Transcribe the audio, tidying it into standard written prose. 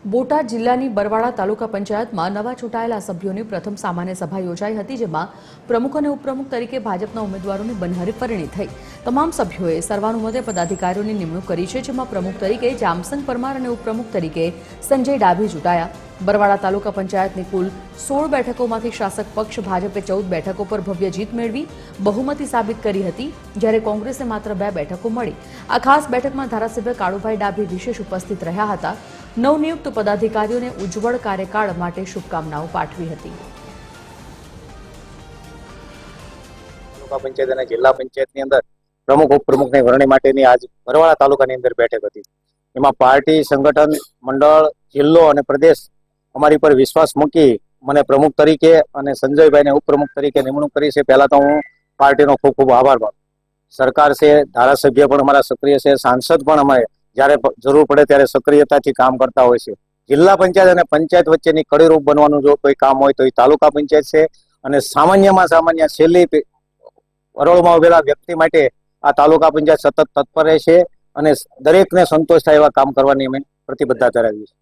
બોટાદ જિલ્લાની બરવાડા તાલુકા પંચાયતમાં નવા ચૂંટાયેલા સભ્યોની પ્રથમ સામાન્ય સભા યોજાઈ હતી, જેમાં પ્રમુખ અને ઉપપ્રમુખ તરીકે ભાજપના ઉમેદવારોની બનહરીફરણી થઈ। તમામ સભ્યોએ સર્વાનુમતે પદાધિકારીઓની નિમણૂક કરી છે, જેમાં પ્રમુખ તરીકે જામસંગ પરમાર અને ઉપપ્રમુખ તરીકે સંજય ડાભી ચૂંટાયા। બરવાડા તાલુકા પંચાયતની કુલ 16 બેઠકોમાંથી શાસક પક્ષ ભાજપે 14 બેઠકો પર ભવ્ય જીત મેળવી બહુમતી સાબિત કરી હતી, જ્યારે કોંગ્રેસે માત્ર 2 બેઠકો મળી। આ ખાસ બેઠકમાં ધારાસભ્ય કાળુભાઈ ડાભી વિશેષ ઉપસ્થિત રહ્યા હતા। નવનિયુક્ત પદાધિકારીઓને ઉજ્જવળ કાર્યકાળ માટે શુભકામનાઓ પાઠવી હતી। તાલુકા પંચાયત અને જિલ્લા પંચાયતની અંદર પ્રમુખ ઉપપ્રમુખની વરણી માટેની આજ બરવાડા તાલુકાની અંદર બેઠક હતી। એમાં પાર્ટી, સંગઠન, મંડળ, જિલ્લો અને પ્રદેશ અમારી પર વિશ્વાસ મૂકી મને પ્રમુખ તરીકે અને સંજયભાઈને ઉપપ્રમુખ તરીકે નિમણૂક કરી છે। પહેલા તો હું પાર્ટીનો ખૂબ ખૂબ આભાર માનું। સરકાર છે, ધારાસભ્ય પણ અમારા સક્રિય છે, સાંસદ પણ અમારે જ્યારે જરૂર પડે ત્યારે સક્રિયતાથી કામ કરતા હોય છે। જિલ્લા પંચાયત અને પંચાયત વચ્ચેની કડીરૂપ બનવાનું જો કોઈ કામ હોય તો એ તાલુકા પંચાયત છે, અને સામાન્યમાં સામાન્ય છેલ્લી હરોળમાં ઉભેલા વ્યક્તિ માટે આ તાલુકા પંચાયત સતત તત્પર રહેશે અને દરેકને સંતોષ થાય એવા કામ કરવાની અમે પ્રતિબદ્ધતા ધરાવીએ છીએ।